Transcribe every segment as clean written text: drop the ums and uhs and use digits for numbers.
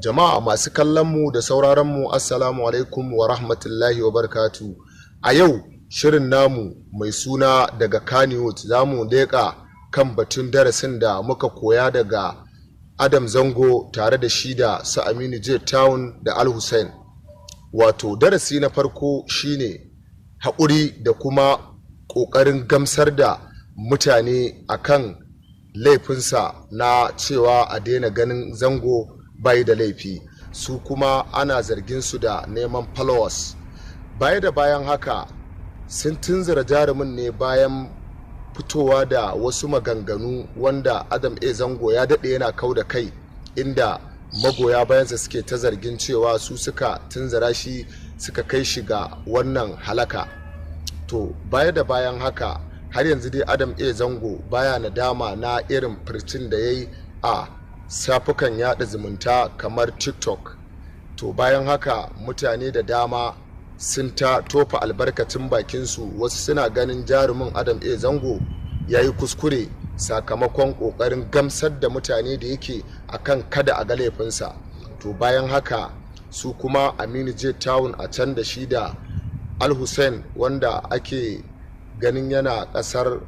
Jama'a masu kallon mu da sauraron mu assalamu alaikum wa rahmatullahi wa barakatu. A yau shirin namu mai suna daga Knnwood za mu leƙa kan batun darasin da muka koya daga Adam Zango tare da shi da su Aminu J Town da Al Hussein. Wato darasi na farko shine haƙuri da kuma ƙoƙarin gamsar da mutane akan laifinsa na cewa a daina ganin Zango bai da laifi, su kuma ana zargin su da neman followers. Baya da bayan haka sun tunzura jarumin ne bayan fitowa da wasu maganganu wanda Adam A Zango ya daɗe yana kau da kai, inda magoya bayansa suke ta zargin cewa su suka tunzura shi suka kai shi ga wannan halaka. To baya da bayan haka har yanzu dai Adam A Zango baya nadama na irin furcin da ya yi a shafukan yada zumunta kamar TikTok. To bayan haka mutane da dama sun ta tofa albarkacin bakinsu, wasu suna ganin jarumin Adam A Zango ya yi kuskure sakamakon kokarin gamsar da mutane da yake akan kada a ga laifinsa. To bayan haka su kuma Aminu J Town a can da shi da Al Hussein wanda ake ganin yana kasar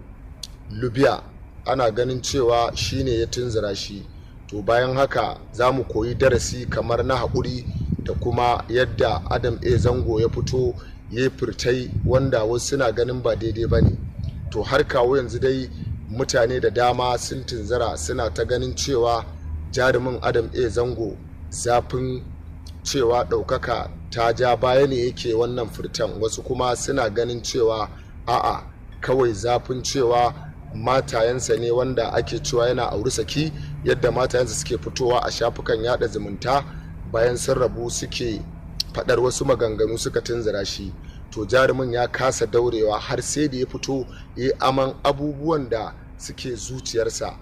Libya, ana ganin cewa shine ya tunzura shi. To bayan haka za mu koyi darasi kamar na haƙuri da kuma yadda Adam A Zango ya fito ya yi furtai wanda wasu suna ganin ba daidai ba ne. To har kawo yanzu dai mutane da dama sun tunzura suna ta ganin cewa jarumin Adam A Zango zafin cewa ɗaukaka ta ja baya ne yake wannan furtan, wasu kuma suna ganin cewa a'a kawai zafin cewa matayensa ne wanda ake cewa yana auri saki, yadda matayensa suke fitowa a shafukan yada zumunta bayan sun rabu suke fadar wasu maganganu suka tunzura shi. To jarumin ya kasa daurewa har sai da ya fito ya yi aman abubuwan da suke zuciyarsa,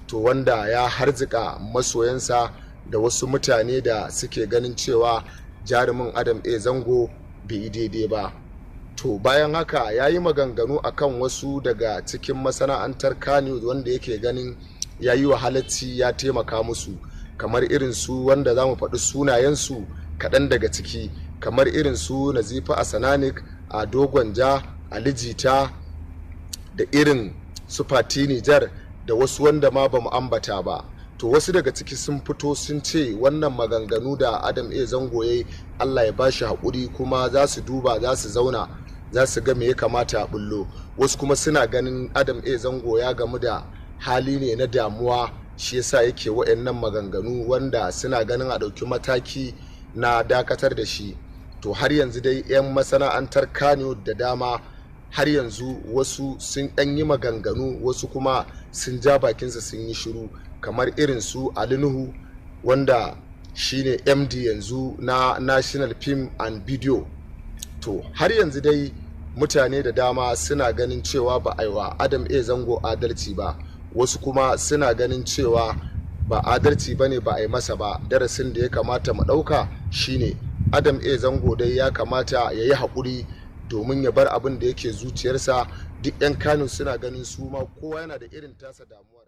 to wanda ya harzika masoyansa da wasu mutane da suke ganin cewa jarumin Adam A Zango bai yi daidai ba. To bayan haka ya yi maganganu akan wasu daga cikin masana'antar Knnwood wanda yake ganin ya yi wahalacci ya taimaka musu, kamar irin su wanda za mu faɗi sunayensu kaɗan daga ciki, kamar irin su Nazifa Asananik, a Dogonja, Alijita da irin su Fati Nijar da wasu wanda ma ba mu ambata ba. To wasu daga ciki sun fito sun ce wannan maganganu da Adam A Zango ya yi Allah ya bashi haƙuri, kuma za su duba, za su zauna, za su ga me ya kamata a bullo. Wasu kuma suna ganin Adam A Zango ya gamu da hali ne na damuwa, shi yasa yake wa'annan maganganu wanda suna ganin a ɗauki mataki na dakatar da shi. To har yanzu dai 'yan masana'antar Knnwood da dama har yanzu wasu sun ɗan yi maganganu, wasu kuma sun ja bakinsa sun yi shiru, kamar irin su Ali Nuhu wanda shine MD yanzu na National Film and Video. To har yanzu dai mutane da dama suna ganin cewa ba a yi wa Adam A Zango adalci ba, wasu kuma suna ganin cewa ba adalci ba ne ba a yi masa ba. Darasin da ya kamata mu ɗauka shine Adam A Zango dai ya kamata ya yi haƙuri domin ya bar abin da yake zuciyarsa. Duk 'yan Kano suna ganin su ma kowa yana da irin tasa damuwar.